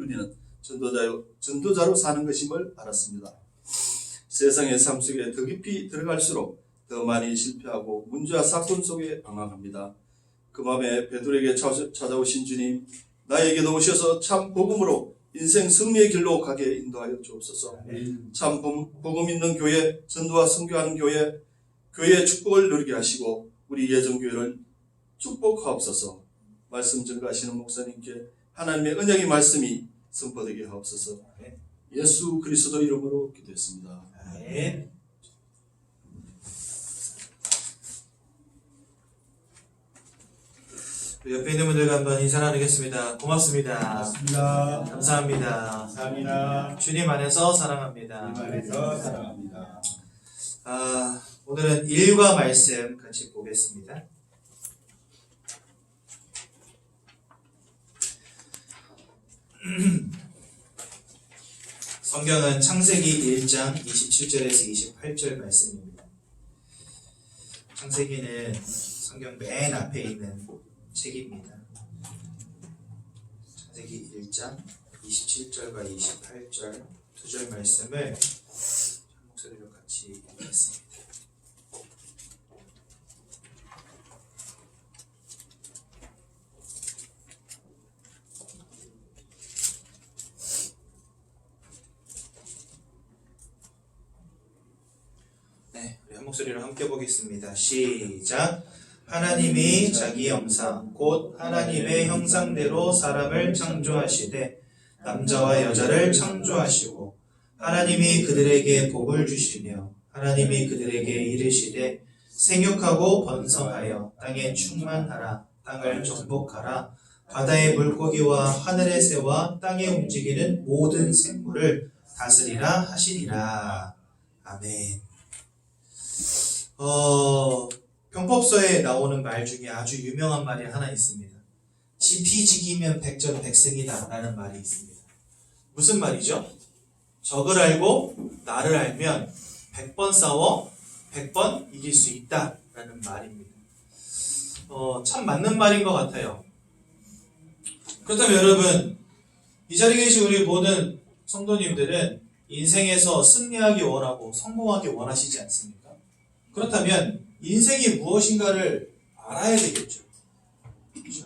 누리는 전도자로 사는 것임을 알았습니다. 세상의 삶 속에 더 깊이 들어갈수록 더 많이 실패하고 문제와 사건 속에 방황합니다. 그 맘에 베드로에게 찾아오신 주님, 나에게도 오셔서 참 복음으로 인생 승리의 길로 가게 인도하여 주옵소서. 참 복음 있는 교회, 전도와 선교하는 교회의 축복을 누리게 하시고 우리 예정교회를 축복하옵소서. 말씀 전가하시는 목사님께 하나님의 언약의 말씀이 선포되게 하옵소서. 예수 그리스도 이름으로 기도했습니다. 아멘. 옆에 있는 분들과 한번 인사 나누겠습니다. 고맙습니다. 고맙습니다. 감사합니다. 감사합니다. 주님 안에서 사랑합니다. 주님 안에서 사랑합니다. 오늘은 일과 말씀 같이 보겠습니다. 성경은 창세기 1장 27절에서 28절 말씀입니다. 창세기는 성경 맨 앞에 있는 책입니다. 창세기 1장 27절과 28절 두 절 말씀을 목소리로 같이 읽겠습니다. 네, 우리 한 목소리로 함께 보겠습니다. 시작. 하나님이 자기 형상 곧 하나님의 형상대로 사람을 창조하시되 남자와 여자를 창조하시고 하나님이 그들에게 복을 주시며 하나님이 그들에게 이르시되 생육하고 번성하여 땅에 충만하라. 땅을 정복하라. 바다의 물고기와 하늘의 새와 땅에 움직이는 모든 생물을 다스리라 하시니라. 아멘. 병법서에 나오는 말 중에 아주 유명한 말이 하나 있습니다. 지피지기면 백전백승이다 라는 말이 있습니다. 무슨 말이죠? 적을 알고 나를 알면 100번 싸워 100번 이길 수 있다 라는 말입니다. 참 맞는 말인 것 같아요. 그렇다면 여러분, 이 자리에 계신 우리 모든 성도님들은 인생에서 승리하기 원하고 성공하기 원하시지 않습니까? 그렇다면 인생이 무엇인가를 알아야 되겠죠. 그렇죠?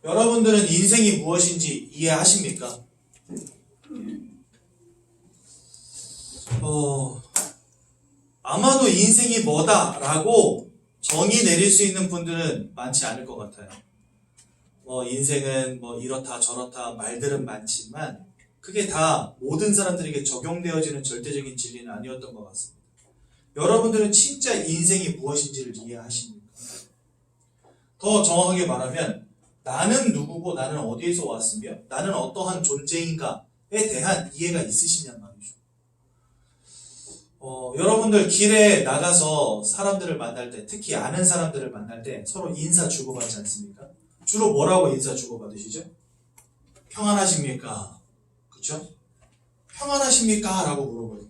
여러분들은 인생이 무엇인지 이해하십니까? 아마도 인생이 뭐다라고 정의 내릴 수 있는 분들은 많지 않을 것 같아요. 인생은 이렇다 저렇다 말들은 많지만 그게 다 모든 사람들에게 적용되어지는 절대적인 진리는 아니었던 것 같습니다. 여러분들은 진짜 인생이 무엇인지를 이해하십니까? 더 정확하게 말하면 나는 누구고 나는 어디에서 왔으며 나는 어떠한 존재인가에 대한 이해가 있으시냔 말이죠. 여러분들 길에 나가서 사람들을 만날 때, 특히 아는 사람들을 만날 때 서로 인사 주고받지 않습니까? 주로 뭐라고 인사 주고받으시죠? 평안하십니까? 그렇죠? 평안하십니까? 라고 물어보죠.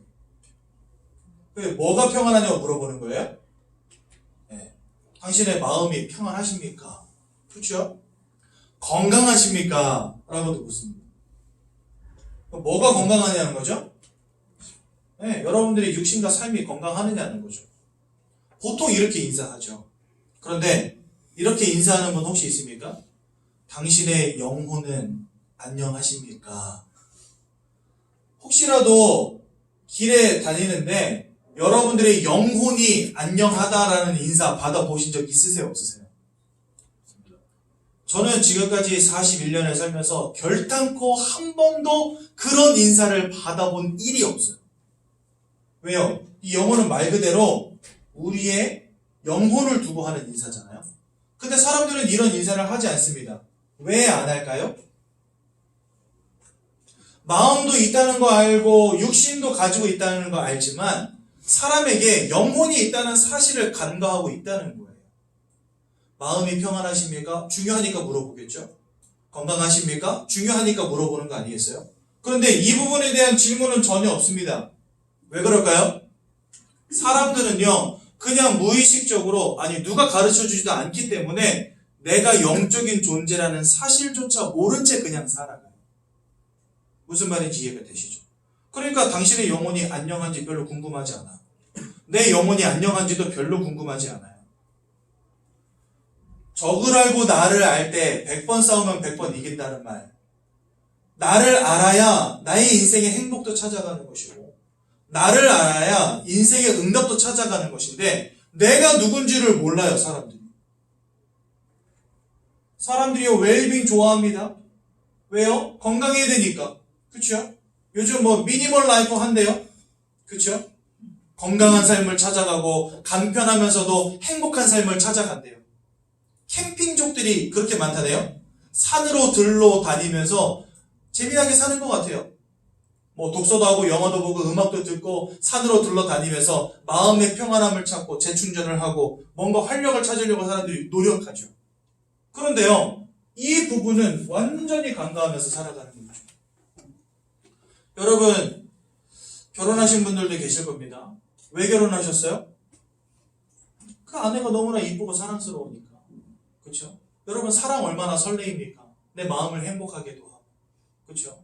왜? 뭐가 평안하냐고 물어보는 거예요? 네. 당신의 마음이 평안하십니까? 그렇죠? 건강하십니까? 라고도 묻습니다. 뭐가 건강하냐는 거죠? 네, 여러분들의 육신과 삶이 건강하느냐는 거죠. 보통 이렇게 인사하죠. 그런데 이렇게 인사하는 분 혹시 있습니까? 당신의 영혼은 안녕하십니까? 혹시라도 길에 다니는데 여러분들의 영혼이 안녕하다라는 인사 받아보신 적 있으세요? 없으세요? 저는 지금까지 41년을 살면서 결단코 한 번도 그런 인사를 받아본 일이 없어요. 왜요? 이 영혼은 말 그대로 우리의 영혼을 두고 하는 인사잖아요. 근데 사람들은 이런 인사를 하지 않습니다. 왜 안 할까요? 마음도 있다는 거 알고 육신도 가지고 있다는 거 알지만 사람에게 영혼이 있다는 사실을 간과하고 있다는 거예요. 마음이 평안하십니까? 중요하니까 물어보겠죠. 건강하십니까? 중요하니까 물어보는 거 아니겠어요? 그런데 이 부분에 대한 질문은 전혀 없습니다. 왜 그럴까요? 사람들은요, 그냥 무의식적으로, 누가 가르쳐 주지도 않기 때문에 내가 영적인 존재라는 사실조차 모른 채 그냥 살아가요. 무슨 말인지 이해가 되시죠? 그러니까 당신의 영혼이 안녕한지 별로 궁금하지 않아. 내 영혼이 안녕한지도 별로 궁금하지 않아요. 적을 알고 나를 알 때 100번 싸우면 100번 이긴다는 말. 나를 알아야 나의 인생의 행복도 찾아가는 것이고, 나를 알아야 인생의 응답도 찾아가는 것인데, 내가 누군지를 몰라요, 사람들이. 사람들이요, 웰빙 좋아합니다. 왜요? 건강해야 되니까. 그쵸? 요즘 뭐 미니멀 라이프 한대요. 그쵸? 건강한 삶을 찾아가고 간편하면서도 행복한 삶을 찾아간대요. 캠핑족들이 그렇게 많다네요. 산으로 들로 다니면서 재미나게 사는 것 같아요. 뭐 독서도 하고 영화도 보고 음악도 듣고 산으로 들러 다니면서 마음의 평안함을 찾고 재충전을 하고 뭔가 활력을 찾으려고 사람들이 노력하죠. 그런데요, 이 부분은 완전히 간과하면서 살아가는 거죠. 여러분, 결혼하신 분들도 계실 겁니다. 왜 결혼하셨어요? 그 아내가 너무나 이쁘고 사랑스러우니까. 그렇죠? 여러분, 사랑 얼마나 설레입니까? 내 마음을 행복하게도 하고. 그렇죠?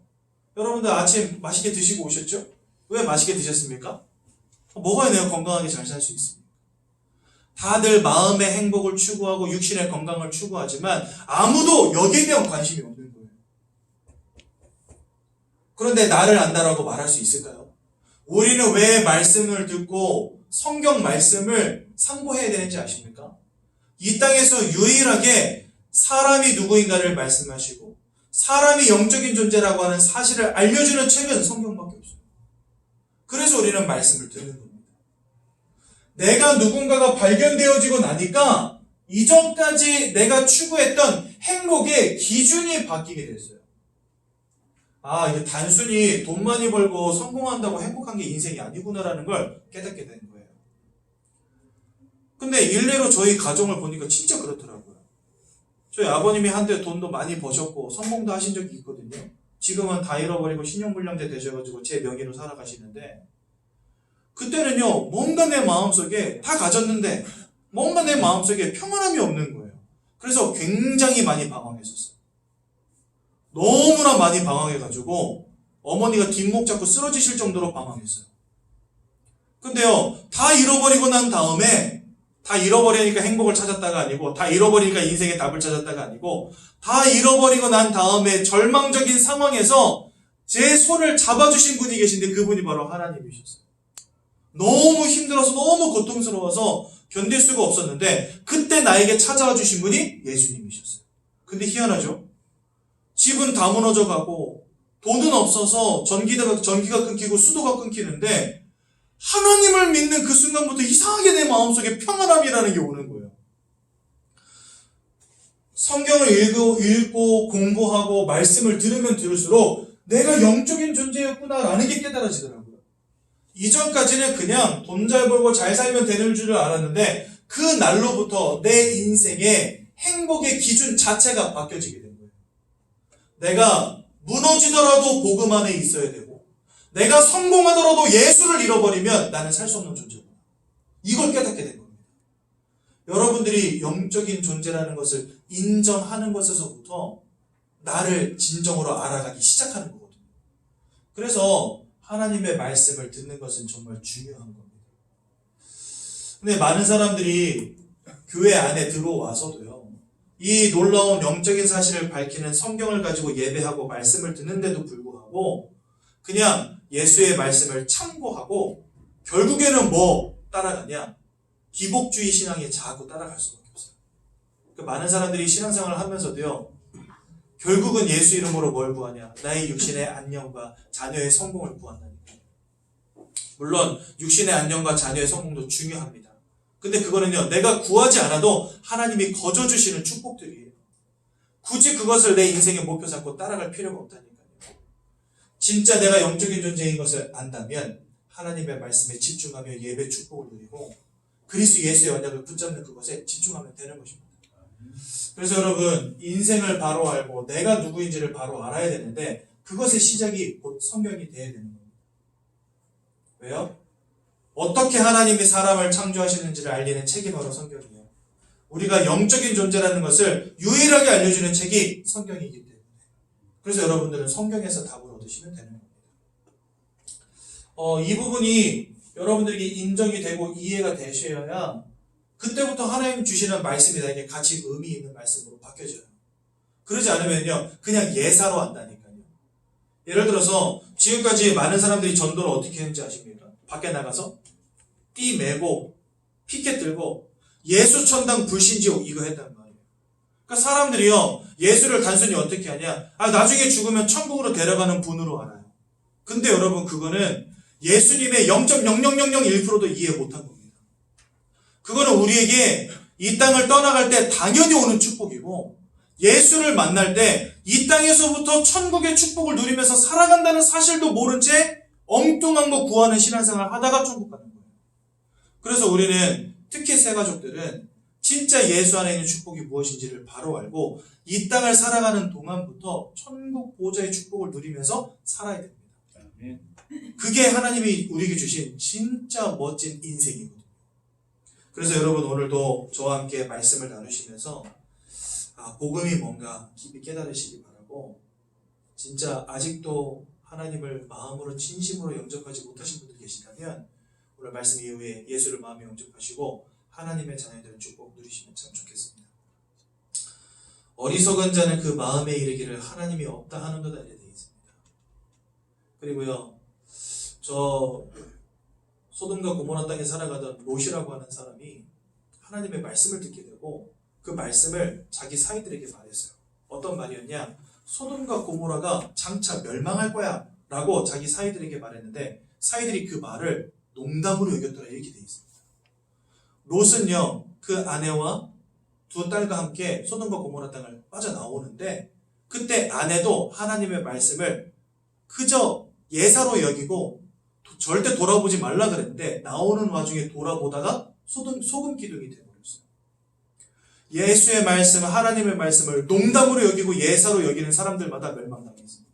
여러분들 아침 맛있게 드시고 오셨죠? 왜 맛있게 드셨습니까? 먹어야 내가 건강하게 잘 살 수 있습니다. 다들 마음의 행복을 추구하고 육신의 건강을 추구하지만 아무도 여기에 대한 관심이 없는 거예요. 그런데 나를 안다라고 말할 수 있을까요? 우리는 왜 말씀을 듣고 성경 말씀을 상고해야 되는지 아십니까? 이 땅에서 유일하게 사람이 누구인가를 말씀하시고 사람이 영적인 존재라고 하는 사실을 알려주는 책은 성경밖에 없어요. 그래서 우리는 말씀을 듣는 겁니다. 내가 누군가가 발견되어지고 나니까 이전까지 내가 추구했던 행복의 기준이 바뀌게 됐어요. 아, 이게 단순히 돈 많이 벌고 성공한다고 행복한 게 인생이 아니구나라는 걸 깨닫게 된 거예요. 근데 일례로 저희 가정을 보니까 진짜 그렇더라고요. 저희 아버님이 한때 돈도 많이 버셨고 성공도 하신 적이 있거든요. 지금은 다 잃어버리고 신용불량자 되셔가지고 제 명의로 살아가시는데, 그때는요, 뭔가 내 마음속에 다 가졌는데 뭔가 내 마음속에 평안함이 없는 거예요. 그래서 굉장히 많이 방황했었어요. 너무나 많이 방황해가지고 어머니가 뒷목 잡고 쓰러지실 정도로 방황했어요. 근데요, 다 잃어버리고 난 다음에, 다 잃어버리니까 행복을 찾았다가 아니고, 다 잃어버리니까 인생의 답을 찾았다가 아니고, 다 잃어버리고 난 다음에 절망적인 상황에서 제 손을 잡아주신 분이 계신데 그분이 바로 하나님이셨어요. 너무 힘들어서 너무 고통스러워서 견딜 수가 없었는데 그때 나에게 찾아와 주신 분이 예수님이셨어요. 근데 희한하죠? 집은 다 무너져 가고 돈은 없어서 전기가 끊기고 수도가 끊기는데 하나님을 믿는 그 순간부터 이상하게 내 마음속에 평안함이라는 게 오는 거예요. 성경을 읽고 공부하고 말씀을 들으면 들을수록 내가 영적인 존재였구나라는 게 깨달아지더라고요. 이전까지는 그냥 돈 잘 벌고 잘 살면 되는 줄 알았는데 그 날로부터 내 인생의 행복의 기준 자체가 바뀌어지게 된 거예요. 내가 무너지더라도 복음 안에 있어야 되고, 내가 성공하더라도 예수를 잃어버리면 나는 살 수 없는 존재구나. 이걸 깨닫게 된 겁니다. 여러분들이 영적인 존재라는 것을 인정하는 것에서부터 나를 진정으로 알아가기 시작하는 거거든요. 그래서 하나님의 말씀을 듣는 것은 정말 중요한 겁니다. 근데 많은 사람들이 교회 안에 들어와서도요, 이 놀라운 영적인 사실을 밝히는 성경을 가지고 예배하고 말씀을 듣는데도 불구하고 그냥 예수의 말씀을 참고하고 결국에는 뭐 따라가냐? 기복주의 신앙에 자꾸 따라갈 수밖에 없어요. 그러니까 많은 사람들이 신앙생활을 하면서도요, 결국은 예수 이름으로 뭘 구하냐? 나의 육신의 안녕과 자녀의 성공을 구한다니까. 물론 육신의 안녕과 자녀의 성공도 중요합니다. 근데 그거는요, 내가 구하지 않아도 하나님이 거저주시는 축복들이에요. 굳이 그것을 내 인생의 목표 삼고 따라갈 필요가 없다니까요. 진짜 내가 영적인 존재인 것을 안다면 하나님의 말씀에 집중하며 예배 축복을 누리고 그리스도 예수의 언약을 붙잡는 그것에 집중하면 되는 것입니다. 그래서 여러분, 인생을 바로 알고 내가 누구인지를 바로 알아야 되는데 그것의 시작이 곧 성경이 되어야 되는 겁니다. 왜요? 어떻게 하나님이 사람을 창조하시는지를 알리는 책이 바로 성경이에요. 우리가 영적인 존재라는 것을 유일하게 알려주는 책이 성경이기 때문에. 그래서 여러분들은 성경에서 답을 얻으시면 되는 겁니다. 이 부분이 여러분들에게 인정이 되고 이해가 되셔야 그때부터 하나님 주시는 말씀이 나에게 가치 의미 있는 말씀으로 바뀌어져요. 그러지 않으면요 그냥 예사로 한다니까요. 예를 들어서 지금까지 많은 사람들이 전도를 어떻게 했는지 아십니까? 밖에 나가서 띠 매고 피켓 들고 예수천당 불신지옥 이거 했단 말이에요. 그러니까 사람들이요 예수를 단순히 어떻게 하냐, 나중에 죽으면 천국으로 데려가는 분으로 알아요. 근데 여러분 그거는 예수님의 0.0001%도 이해 못한 겁니다. 그거는 우리에게 이 땅을 떠나갈 때 당연히 오는 축복이고, 예수를 만날 때 이 땅에서부터 천국의 축복을 누리면서 살아간다는 사실도 모른 채 엉뚱한 거 구하는 신앙생활 하다가 천국 가는 거예요. 그래서 우리는 특히 새가족들은 진짜 예수 안에 있는 축복이 무엇인지를 바로 알고 이 땅을 살아가는 동안부터 천국 보좌의 축복을 누리면서 살아야 됩니다. 그게 하나님이 우리에게 주신 진짜 멋진 인생이거든요. 그래서 여러분 오늘도 저와 함께 말씀을 나누시면서 복음이 뭔가 깊이 깨달으시기 바라고, 진짜 아직도 하나님을 마음으로 진심으로 영접하지 못하신 분들 계시다면 오늘 말씀 이후에 예수를 마음에 영접하시고 하나님의 자녀들의 축복 누리시면 참 좋겠습니다. 어리석은 자는 그 마음에 이르기를 하나님이 없다 하는 것 알게 되어 있습니다. 그리고요 저 소돔과 고모라 땅에 살아가던 롯이라고 하는 사람이 하나님의 말씀을 듣게 되고 그 말씀을 자기 사이들에게 말했어요. 어떤 말이었냐? 소돔과 고모라가 장차 멸망할 거야 라고 자기 사이들에게 말했는데 사이들이 그 말을 농담으로 여겼더라 이렇게 되어 있습니다. 롯은요 그 아내와 두 딸과 함께 소돔과 고모라 땅을 빠져나오는데 그때 아내도 하나님의 말씀을 그저 예사로 여기고 절대 돌아보지 말라 그랬는데 나오는 와중에 돌아보다가 소금 기둥이 되어버렸어요. 예수의 말씀, 하나님의 말씀을 농담으로 여기고 예사로 여기는 사람들마다 멸망당했습니다.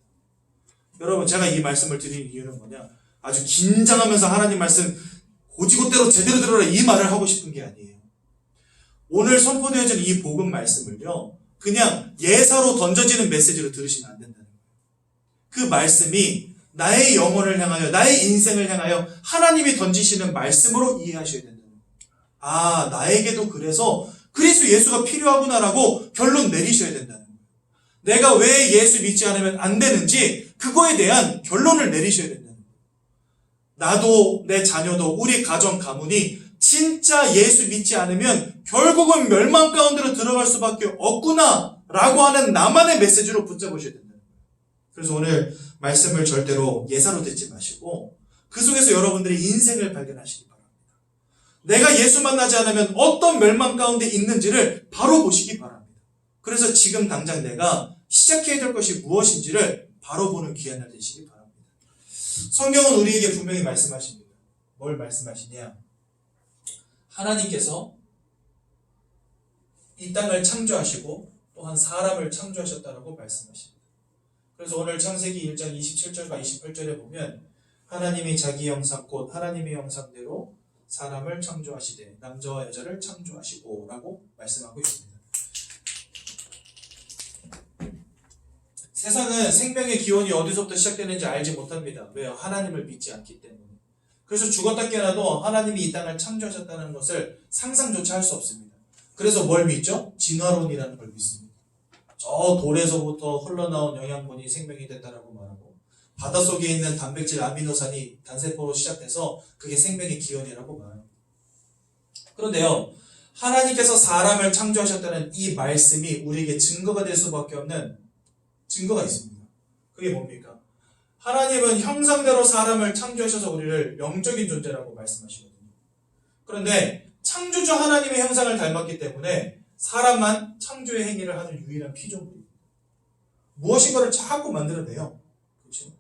여러분 제가 이 말씀을 드리는 이유는 뭐냐, 아주 긴장하면서 하나님 말씀 고지고대로 제대로 들어라 이 말을 하고 싶은 게 아니에요. 오늘 선포되어진 이 복음 말씀을요 그냥 예사로 던져지는 메시지로 들으시면 안 된다는 거예요. 그 말씀이 나의 영혼을 향하여 나의 인생을 향하여 하나님이 던지시는 말씀으로 이해하셔야 된다는 거예요. 나에게도 그래서 그리스도 예수가 필요하구나라고 결론 내리셔야 된다는 거예요. 내가 왜 예수 믿지 않으면 안 되는지 그거에 대한 결론을 내리셔야 된다는 거예요. 나도 내 자녀도 우리 가정 가문이 진짜 예수 믿지 않으면 결국은 멸망 가운데로 들어갈 수밖에 없구나 라고 하는 나만의 메시지로 붙잡으셔야 된다는 거예요. 그래서 오늘 말씀을 절대로 예사로 듣지 마시고 그 속에서 여러분들의 인생을 발견하시기 바랍니다. 내가 예수 만나지 않으면 어떤 멸망 가운데 있는지를 바로 보시기 바랍니다. 그래서 지금 당장 내가 시작해야 될 것이 무엇인지를 바로 보는 귀한 날 되시기 바랍니다. 성경은 우리에게 분명히 말씀하십니다. 뭘 말씀하시냐? 하나님께서 이 땅을 창조하시고 또한 사람을 창조하셨다라고 말씀하십니다. 그래서 오늘 창세기 1장 27절과 28절에 보면 하나님이 자기 형상 곧 하나님의 형상대로 사람을 창조하시되 남자와 여자를 창조하시고 라고 말씀하고 있습니다. 세상은 생명의 기원이 어디서부터 시작되는지 알지 못합니다. 왜요? 하나님을 믿지 않기 때문에. 그래서 죽었다 깨어나도 하나님이 이 땅을 창조하셨다는 것을 상상조차 할 수 없습니다. 그래서 뭘 믿죠? 진화론이라는 걸 믿습니다. 저 돌에서부터 흘러나온 영양분이 생명이 됐다라고 말하고 바닷속에 있는 단백질 아미노산이 단세포로 시작돼서 그게 생명의 기원이라고 말합니다. 그런데요, 하나님께서 사람을 창조하셨다는 이 말씀이 우리에게 증거가 될 수밖에 없는 증거가 있습니다. 그게 뭡니까? 하나님은 형상대로 사람을 창조하셔서 우리를 영적인 존재라고 말씀하시거든요. 그런데 창조주 하나님의 형상을 닮았기 때문에 사람만 창조의 행위를 하는 유일한 피조물입니다. 무엇인가를 자꾸 만들어내요. 그렇죠?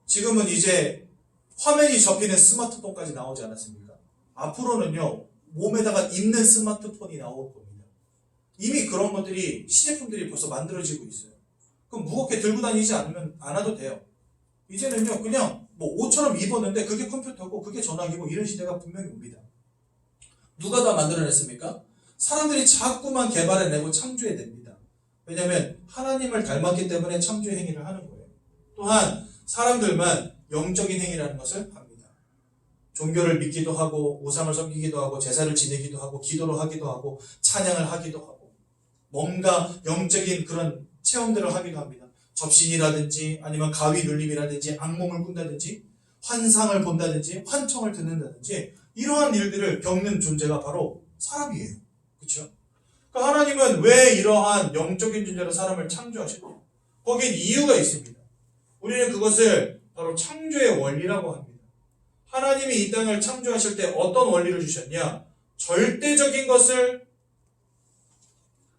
지금은 이제 화면이 접히는 스마트폰까지 나오지 않았습니까? 앞으로는요, 몸에다가 입는 스마트폰이 나올 겁니다. 이미 그런 것들이, 시제품들이 벌써 만들어지고 있어요. 그럼 무겁게 들고 다니지 않아도 돼요. 이제는요, 그냥 뭐 옷처럼 입었는데 그게 컴퓨터고 그게 전화기고 이런 시대가 분명히 옵니다. 누가 다 만들어냈습니까? 사람들이 자꾸만 개발해내고 창조해냅니다. 왜냐하면 하나님을 닮았기 때문에 창조 행위를 하는 거예요. 또한 사람들만 영적인 행위라는 것을 합니다. 종교를 믿기도 하고 우상을 섬기기도 하고 제사를 지내기도 하고 기도를 하기도 하고 찬양을 하기도 하고 뭔가 영적인 그런 체험들을 하기도 합니다. 접신이라든지 아니면 가위 눌림이라든지 악몽을 꾼다든지 환상을 본다든지 환청을 듣는다든지 이러한 일들을 겪는 존재가 바로 사람이에요. 그렇죠? 그러니까 하나님은 왜 이러한 영적인 존재로 사람을 창조하셨냐? 거기엔 이유가 있습니다. 우리는 그것을 바로 창조의 원리라고 합니다. 하나님이 이 땅을 창조하실 때 어떤 원리를 주셨냐? 절대적인 것을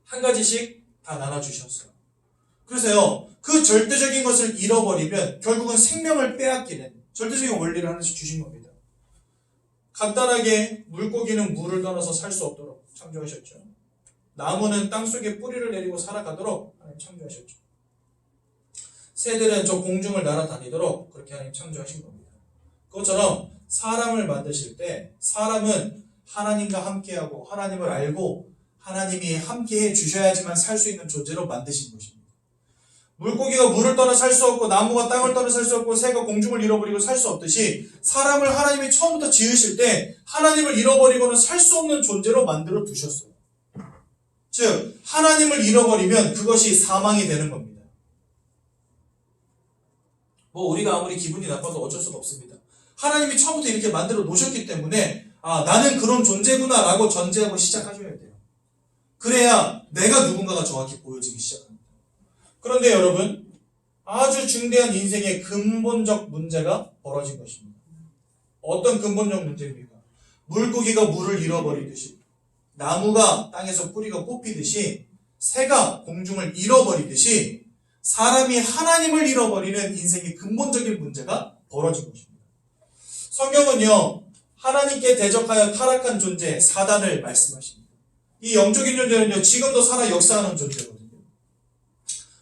한 가지씩 다 나눠주셨어요. 그래서요, 그 절대적인 것을 잃어버리면 결국은 생명을 빼앗기는 절대적인 원리를 하나씩 주신 겁니다. 간단하게 물고기는 물을 떠나서 살 수 없도록 창조하셨죠. 나무는 땅속에 뿌리를 내리고 살아가도록 하나님 창조하셨죠. 새들은 저 공중을 날아다니도록 그렇게 하나님 창조하신 겁니다. 그것처럼 사람을 만드실 때 사람은 하나님과 함께하고 하나님을 알고 하나님이 함께해 주셔야지만 살 수 있는 존재로 만드신 것입니다. 물고기가 물을 떠나 살 수 없고 나무가 땅을 떠나 살 수 없고 새가 공중을 잃어버리고 살 수 없듯이 사람을 하나님이 처음부터 지으실 때 하나님을 잃어버리고는 살 수 없는 존재로 만들어 두셨어요. 즉 하나님을 잃어버리면 그것이 사망이 되는 겁니다. 우리가 아무리 기분이 나빠도 어쩔 수가 없습니다. 하나님이 처음부터 이렇게 만들어 놓으셨기 때문에 나는 그런 존재구나 라고 전제하고 시작하셔야 돼요. 그래야 내가 누군가가 정확히 보여지기 시작합니다. 그런데 여러분, 아주 중대한 인생의 근본적 문제가 벌어진 것입니다. 어떤 근본적 문제입니까? 물고기가 물을 잃어버리듯이, 나무가 땅에서 뿌리가 뽑히듯이, 새가 공중을 잃어버리듯이 사람이 하나님을 잃어버리는 인생의 근본적인 문제가 벌어진 것입니다. 성경은요, 하나님께 대적하여 타락한 존재 사단을 말씀하십니다. 이 영적인 존재는요, 지금도 살아 역사하는 존재거든요.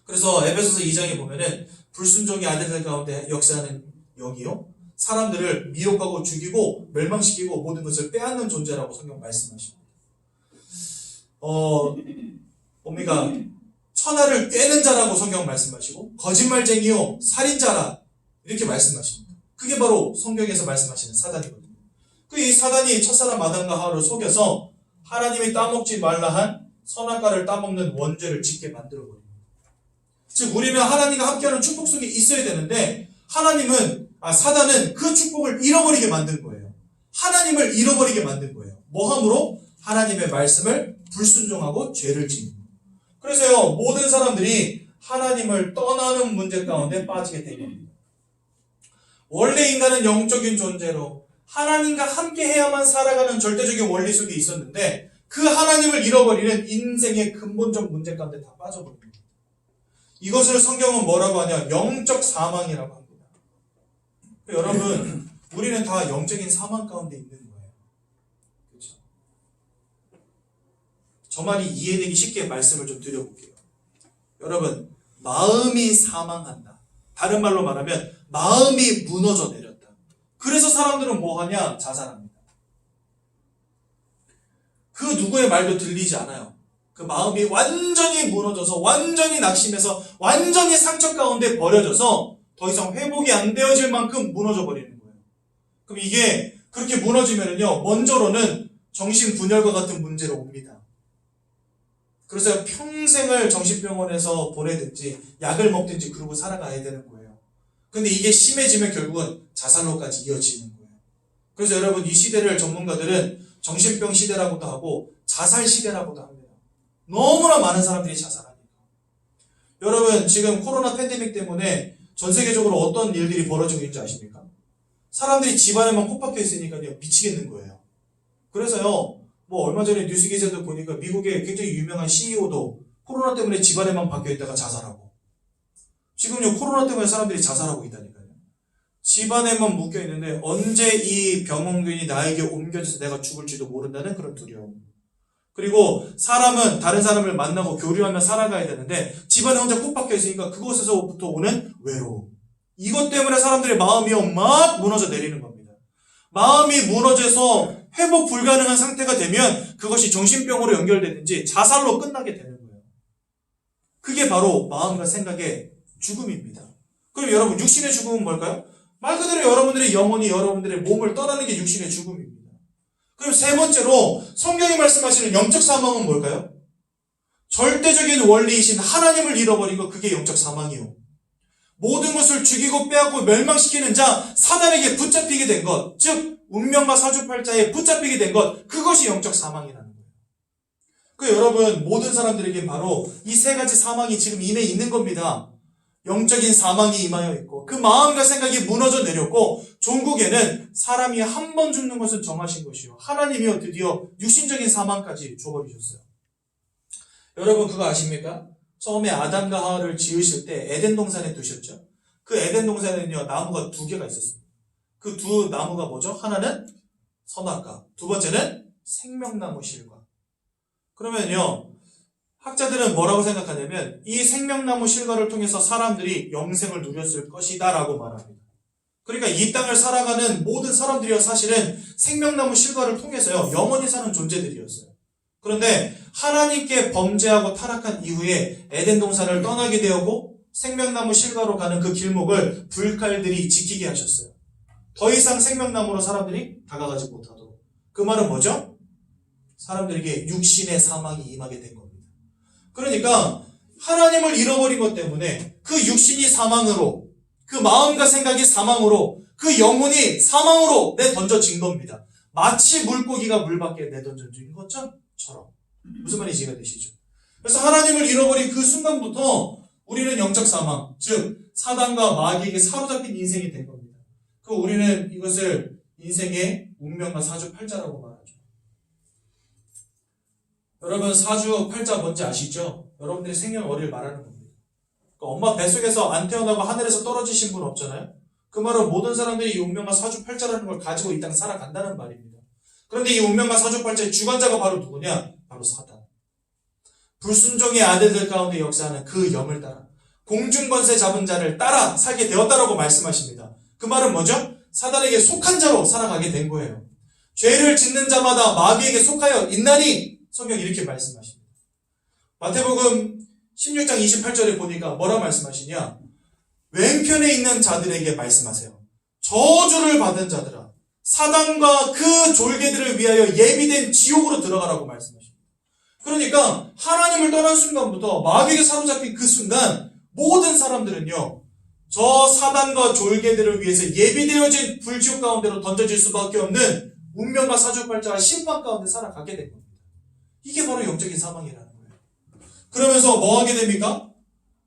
그래서 에베소서 2장에 보면은 불순종의 아들들 가운데 역사하는 영이요, 사람들을 미혹하고 죽이고 멸망시키고 모든 것을 빼앗는 존재라고 성경 말씀하십니다. 뭡니까? 천하를 꿰는 자라고 성경 말씀하시고 거짓말쟁이요 살인자라 이렇게 말씀하십니다. 그게 바로 성경에서 말씀하시는 사단이거든요. 이 사단이 첫사람 아담과 하와를 속여서 하나님이 따먹지 말라 한 선악과를 따먹는 원죄를 짓게 만들어버립니다. 즉 우리는 하나님과 함께하는 축복 속에 있어야 되는데 사단은 그 축복을 잃어버리게 만든 거예요. 하나님을 잃어버리게 만든 거예요. 뭐함으로? 하나님의 말씀을 불순종하고 죄를 짓는 거예요. 그래서요, 모든 사람들이 하나님을 떠나는 문제 가운데 빠지게 된 겁니다. 원래 인간은 영적인 존재로 하나님과 함께 해야만 살아가는 절대적인 원리 속에 있었는데 그 하나님을 잃어버리는 인생의 근본적 문제 가운데 다 빠져버립니다. 이것을 성경은 뭐라고 하냐? 영적 사망이라고 합니다. 여러분, 우리는 다 영적인 사망 가운데 있는 거예요. 그렇죠? 저 말이 이해되기 쉽게 말씀을 좀 드려볼게요. 여러분, 마음이 사망한다. 다른 말로 말하면 마음이 무너져 내렸다. 그래서 사람들은 뭐 하냐? 자살합니다. 그 누구의 말도 들리지 않아요. 그 마음이 완전히 무너져서 완전히 낙심해서 완전히 상처 가운데 버려져서 더 이상 회복이 안 되어질 만큼 무너져 버리는 거예요. 그럼 이게 그렇게 무너지면은요, 먼저로는 정신분열과 같은 문제로 옵니다. 그래서 평생을 정신병원에서 보내든지 약을 먹든지 그러고 살아가야 되는 거예요. 근데 이게 심해지면 결국은 자살로까지 이어지는 거예요. 그래서 여러분, 이 시대를 전문가들은 정신병 시대라고도 하고 자살 시대라고도 합니다. 너무나 많은 사람들이 자살하니까. 여러분, 지금 코로나 팬데믹 때문에 전 세계적으로 어떤 일들이 벌어지고 있는지 아십니까? 사람들이 집안에만 코 박혀 있으니까요, 미치겠는 거예요. 그래서요, 얼마 전에 뉴스 기사도 보니까 미국의 굉장히 유명한 CEO도 코로나 때문에 집안에만 박혀 있다가 자살하고, 지금요, 코로나 때문에 사람들이 자살하고 있다니까요. 집안에만 묶여 있는데 언제 이 병원균이 나에게 옮겨져서 내가 죽을지도 모른다는 그런 두려움. 그리고 사람은 다른 사람을 만나고 교류하며 살아가야 되는데 집안에 혼자 콕 박혀 있으니까 그곳에서부터 오는 외로움. 이것 때문에 사람들의 마음이 막 무너져 내리는 겁니다. 마음이 무너져서 회복 불가능한 상태가 되면 그것이 정신병으로 연결되든지 자살로 끝나게 되는 거예요. 그게 바로 마음과 생각의 죽음입니다. 그럼 여러분, 육신의 죽음은 뭘까요? 말 그대로 여러분들의 영혼이 여러분들의 몸을 떠나는 게 육신의 죽음입니다. 그럼 세 번째로 성경이 말씀하시는 영적 사망은 뭘까요? 절대적인 원리이신 하나님을 잃어버린 것, 그게 영적 사망이요. 모든 것을 죽이고 빼앗고 멸망시키는 자 사단에게 붙잡히게 된 것, 즉 운명과 사주팔자에 붙잡히게 된 것, 그것이 영적 사망이라는 거예요. 그 여러분, 모든 사람들에게 바로 이 세 가지 사망이 지금 임해 있는 겁니다. 영적인 사망이 임하여 있고 그 마음과 생각이 무너져 내렸고 종국에는 사람이 한 번 죽는 것은 정하신 것이요 하나님이요 드디어 육신적인 사망까지 줘버리셨어요. 여러분, 그거 아십니까? 처음에 아담과 하와를 지으실 때 에덴 동산에 두셨죠. 그 에덴 동산에는요 나무가 두 개가 있었습니다. 그 두 나무가 뭐죠? 하나는 선악과, 두 번째는 생명나무 실과. 그러면요 학자들은 뭐라고 생각하냐면 이 생명나무 실과를 통해서 사람들이 영생을 누렸을 것이다 라고 말합니다. 그러니까 이 땅을 살아가는 모든 사람들이요 사실은 생명나무 실과를 통해서요 영원히 사는 존재들이었어요. 그런데 하나님께 범죄하고 타락한 이후에 에덴 동산을 떠나게 되었고 생명나무 실과로 가는 그 길목을 불칼들이 지키게 하셨어요. 더 이상 생명나무로 사람들이 다가가지 못하도록. 그 말은 뭐죠? 사람들에게 육신의 사망이 임하게 된 겁니다. 그러니까 하나님을 잃어버린 것 때문에 그 육신이 사망으로, 그 마음과 생각이 사망으로, 그 영혼이 사망으로 내던져진 겁니다. 마치 물고기가 물 밖에 내던져진 것처럼. 무슨 말인지 이해가 되시죠? 그래서 하나님을 잃어버린 그 순간부터 우리는 영적 사망, 즉 사단과 마귀에게 사로잡힌 인생이 된 겁니다. 그 우리는 이것을 인생의 운명과 사주팔자라고 말하죠. 여러분, 사주팔자 뭔지 아시죠? 여러분들이 생년월일 말하는 겁니다. 그러니까 엄마 뱃속에서 안 태어나고 하늘에서 떨어지신 분 없잖아요? 그 말은 모든 사람들이 이 운명과 사주팔자라는 걸 가지고 이 땅 살아간다는 말입니다. 그런데 이 운명과 사주팔자의 주관자가 바로 누구냐? 바로 사단. 불순종의 아들들 가운데 역사하는 그 영을 따라 공중권세 잡은 자를 따라 살게 되었다라고 말씀하십니다. 그 말은 뭐죠? 사단에게 속한 자로 살아가게 된 거예요. 죄를 짓는 자마다 마귀에게 속하여 있나니 성경이 이렇게 말씀하십니다. 마태복음 16장 28절에 보니까 뭐라 말씀하시냐? 왼편에 있는 자들에게 말씀하세요. 저주를 받은 자들아, 사단과 그 졸개들을 위하여 예비된 지옥으로 들어가라고 말씀하십니다. 그러니까 하나님을 떠난 순간부터 마귀에게 사로잡힌 그 순간 모든 사람들은요 저 사단과 졸개들을 위해서 예비되어진 불지옥 가운데로 던져질 수밖에 없는 운명과 사주팔자와 심판 가운데 살아가게 된 겁니다. 이게 바로 영적인 사망이라는 거예요. 그러면서 뭐 하게 됩니까?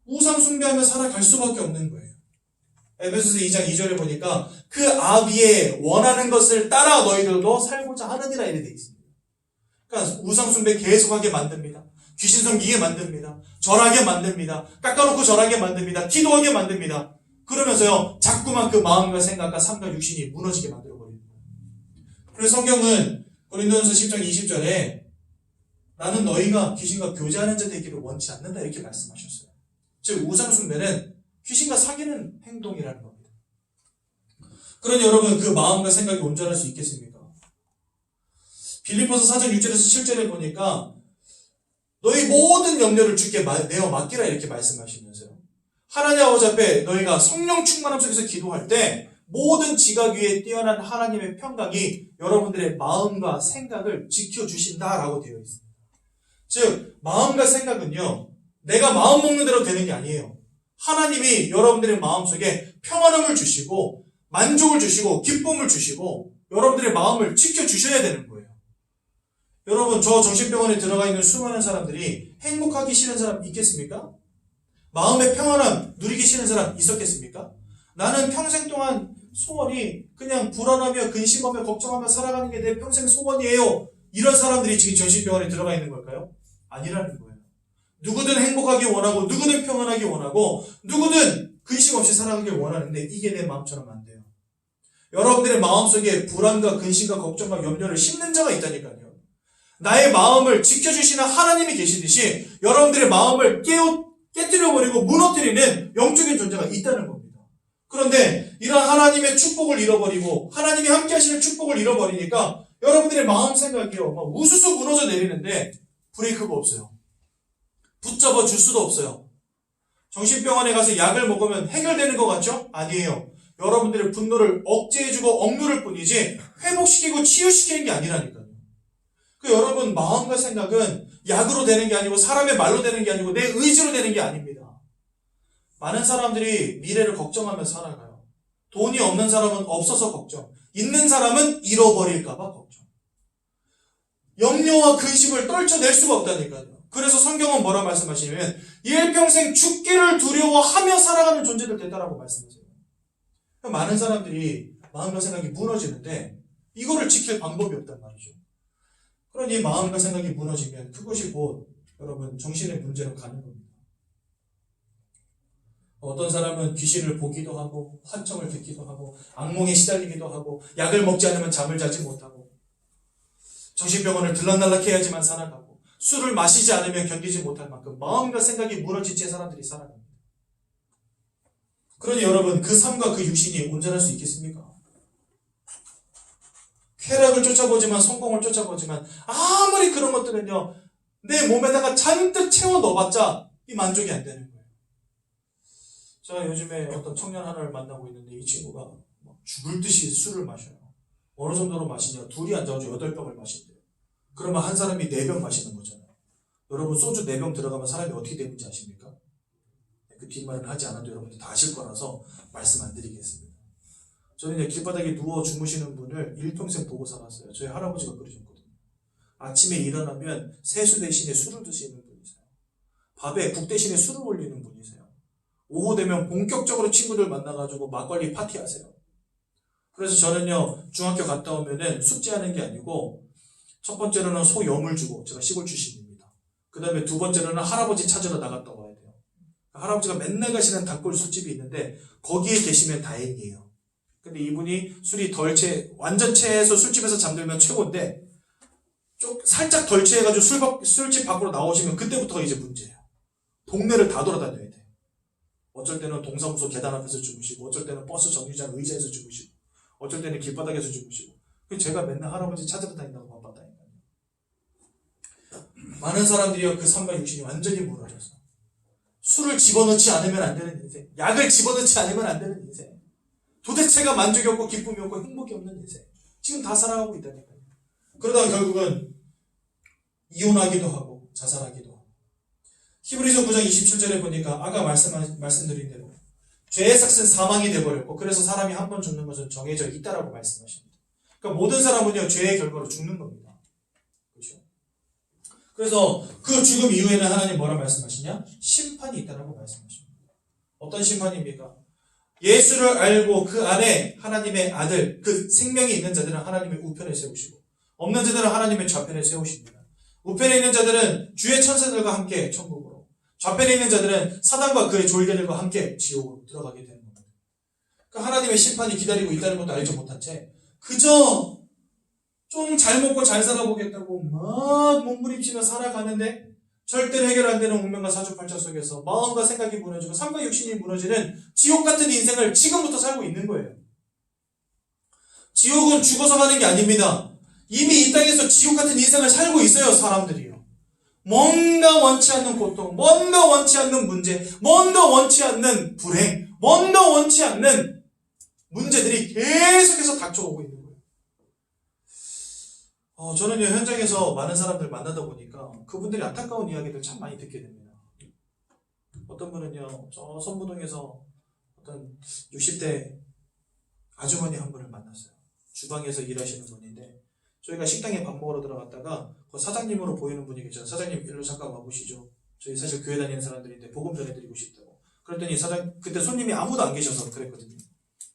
우상 숭배하며 살아갈 수밖에 없는 거예요. 에베소서 2장 2절에 보니까 그 아비의 원하는 것을 따라 너희들도 살고자 하느니라 이렇게 되어 있습니다. 그러니까 우상 숭배 계속하게 만듭니다. 귀신 섬기게 만듭니다. 절하게 만듭니다. 깎아놓고 절하게 만듭니다. 기도하게 만듭니다. 그러면서요 자꾸만 그 마음과 생각과 삶과 육신이 무너지게 만들어버리는 거예요. 그래서 성경은 고린도전서 10장 20절에 나는 너희가 귀신과 교제하는 자 되기를 원치 않는다 이렇게 말씀하셨어요. 즉 우상 숭배는 귀신과 사귀는 행동이라는 겁니다. 그러니 여러분 그 마음과 생각이 온전할 수 있겠습니까? 빌립보서 4장 6절에서 7절에 보니까 너희 모든 염려를 주께 내어 맡기라 이렇게 말씀하시면서요. 하나님 아버지 앞에 너희가 성령 충만함 속에서 기도할 때 모든 지각 위에 뛰어난 하나님의 평강이 여러분들의 마음과 생각을 지켜주신다라고 되어 있습니다. 즉 마음과 생각은요 내가 마음 먹는 대로 되는 게 아니에요. 하나님이 여러분들의 마음속에 평안함을 주시고 만족을 주시고 기쁨을 주시고 여러분들의 마음을 지켜주셔야 되는 거예요. 여러분 저 정신병원에 들어가 있는 수많은 사람들이 행복하기 싫은 사람 있겠습니까? 마음의 평안함 누리기 싫은 사람 있었겠습니까? 나는 평생 동안 소원이 그냥 불안하며 근심하며 걱정하며 살아가는 게 내 평생 소원이에요. 이런 사람들이 지금 정신병원에 들어가 있는 걸까요? 아니라는 거예요. 누구든 행복하기 원하고 누구든 평안하기 원하고 누구든 근심 없이 살아가길 원하는데 이게 내 마음처럼 안 돼요. 여러분들의 마음속에 불안과 근심과 걱정과 염려를 심는 자가 있다니까요. 나의 마음을 지켜주시는 하나님이 계시듯이 여러분들의 마음을 깨뜨려버리고 무너뜨리는 영적인 존재가 있다는 겁니다. 그런데 이런 하나님의 축복을 잃어버리고 하나님이 함께 하시는 축복을 잃어버리니까 여러분들의 마음 생각이요, 막 우수수 무너져 내리는데 브레이크가 없어요. 붙잡아 줄 수도 없어요. 정신병원에 가서 약을 먹으면 해결되는 것 같죠? 아니에요. 여러분들의 분노를 억제해주고 억누를 뿐이지 회복시키고 치유시키는 게 아니라니까요. 그 여러분 마음과 생각은 약으로 되는 게 아니고 사람의 말로 되는 게 아니고 내 의지로 되는 게 아닙니다. 많은 사람들이 미래를 걱정하며 살아가요. 돈이 없는 사람은 없어서 걱정, 있는 사람은 잃어버릴까봐 걱정. 염려와 근심을 떨쳐낼 수가 없다니까요. 그래서 성경은 뭐라 말씀하시냐면 일평생 죽기를 두려워하며 살아가는 존재들 된다라고 말씀하세요. 많은 사람들이 마음과 생각이 무너지는데 이거를 지킬 방법이 없단 말이죠. 그러니 마음과 생각이 무너지면 그것이 곧 여러분 정신의 문제로 가는 겁니다. 어떤 사람은 귀신을 보기도 하고 환청을 듣기도 하고 악몽에 시달리기도 하고 약을 먹지 않으면 잠을 자지 못하고 정신병원을 들락날락 해야지만 살아가고 술을 마시지 않으면 견디지 못할 만큼 마음과 생각이 무너진 채 사람들이 살아갑니다. 그러니 여러분 그 삶과 그 육신이 온전할 수 있겠습니까? 쾌락을 쫓아보지만 성공을 쫓아보지만 아무리 그런 것들은요 내 몸에다가 잔뜩 채워 넣어봤자 이 만족이 안 되는 거예요. 제가 요즘에 어떤 청년 하나를 만나고 있는데 이 친구가 막 죽을 듯이 술을 마셔요. 어느 정도로 마시냐? 둘이 앉아가지고 8병을 마신대요. 그러면 한 사람이 4병 마시는 거잖아요. 여러분 소주 4병 들어가면 사람이 어떻게 되는지 아십니까? 그 뒷말은 하지 않아도 여러분들 다 아실 거라서 말씀 안 드리겠습니다. 저는 이제 길바닥에 누워 주무시는 분을 일평생 보고 살았어요. 저희 할아버지가 그러셨거든요. 아침에 일어나면 세수 대신에 술을 드시는 분이세요. 밥에 국 대신에 술을 올리는 분이세요. 오후 되면 본격적으로 친구들 만나가지고 막걸리 파티하세요. 그래서 저는요 중학교 갔다 오면은 숙제하는 게 아니고 첫 번째로는 소염을 주고, 제가 시골 출신입니다. 그 다음에 두 번째로는 할아버지 찾으러 나갔다 와야 돼요. 할아버지가 맨날 가시는 단골 술집이 있는데 거기에 계시면 다행이에요. 근데 이분이 술이 덜 완전 체해서 술집에서 잠들면 최고인데 살짝 덜 체해가지고 술집 밖으로 나오시면 그때부터가 이제 문제예요. 동네를 다 돌아다녀야 돼. 어쩔 때는 동사무소 계단 앞에서 주무시고, 어쩔 때는 버스 정류장 의자에서 주무시고, 어쩔 때는 길바닥에서 주무시고. 제가 맨날 할아버지 찾으러 다닌다고 바빴다니까요. 많은 사람들이요 그 삶과 육신이 완전히 무너져서 술을 집어넣지 않으면 안 되는 인생, 약을 집어넣지 않으면 안 되는 인생, 도대체가 만족이 없고 기쁨이 없고 행복이 없는 인생 지금 다 살아가고 있다니까요. 그러다가 결국은 이혼하기도 하고 자살하기도 하고. 히브리서 9장 27절에 보니까 아까 말씀드린 대로 죄의 삭은 사망이 되어버렸고 그래서 사람이 한 번 죽는 것은 정해져 있다라고 말씀하십니다. 그러니까 모든 사람은요 죄의 결과로 죽는 겁니다. 그렇죠? 그래서 그 죽음 이후에는 하나님 뭐라 말씀하시냐? 심판이 있다라고 말씀하십니다. 어떤 심판입니까? 예수를 알고 그 안에 하나님의 아들, 그 생명이 있는 자들은 하나님의 우편에 세우시고 없는 자들은 하나님의 좌편에 세우십니다. 우편에 있는 자들은 주의 천사들과 함께 천국으로, 좌편에 있는 자들은 사단과 그의 졸개들과 함께 지옥으로 들어가게 되는 겁니다. 그러니까 하나님의 심판이 기다리고 있다는 것도 알지 못한 채 그저 좀 잘 먹고 잘 살아보겠다고 막 몸부림치며 살아가는데 절대로 해결 안 되는 운명과 사주팔자 속에서 마음과 생각이 무너지고 삶과 육신이 무너지는 지옥 같은 인생을 지금부터 살고 있는 거예요. 지옥은 죽어서 가는 게 아닙니다. 이미 이 땅에서 지옥 같은 인생을 살고 있어요, 사람들이요. 뭔가 원치 않는 고통, 뭔가 원치 않는 문제, 뭔가 원치 않는 불행, 뭔가 원치 않는 문제들이 계속해서 닥쳐오고 있는 거예요. 저는 현장에서 많은 사람들 만나다 보니까 그분들이 안타까운 이야기들 참 많이 듣게 됩니다. 어떤 분은요, 저 선부동에서 어떤 60대 아주머니 한 분을 만났어요. 주방에서 일하시는 분인데 저희가 식당에 밥 먹으러 들어갔다가 그 사장님으로 보이는 분이 계셔서 사장님 일로 잠깐 와보시죠. 저희 사실 교회 다니는 사람들인데 복음 전해드리고 싶다고. 그랬더니 그때 손님이 아무도 안 계셔서 그랬거든요.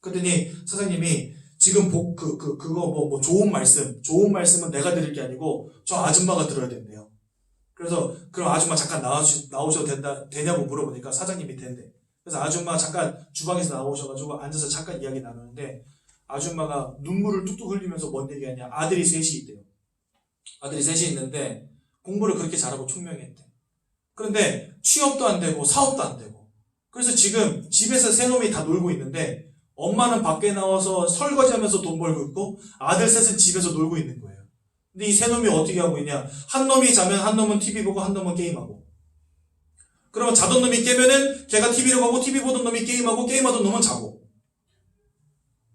그랬더니 사장님이 지금 그거 좋은 말씀은 내가 드릴 게 아니고 저 아줌마가 들어야 된대요. 그래서 그럼 아줌마 잠깐 나오셔도 되냐고 물어보니까 사장님이 된대. 그래서 아줌마 잠깐 주방에서 나오셔가지고 앉아서 잠깐 이야기 나누는데 아줌마가 눈물을 뚝뚝 흘리면서 뭔 얘기하냐. 아들이 셋이 있대요. 아들이 셋이 있는데 공부를 그렇게 잘하고 총명했대. 그런데 취업도 안 되고 사업도 안 되고. 그래서 지금 집에서 세 놈이 다 놀고 있는데 엄마는 밖에 나와서 설거지하면서 돈 벌고 있고 아들 셋은 집에서 놀고 있는 거예요. 근데 이 세 놈이 어떻게 하고 있냐? 한 놈이 자면 한 놈은 TV 보고 한 놈은 게임하고. 그러면 자던 놈이 깨면은 걔가 TV를 보고 TV 보던 놈이 게임하고 게임하던 놈은 자고.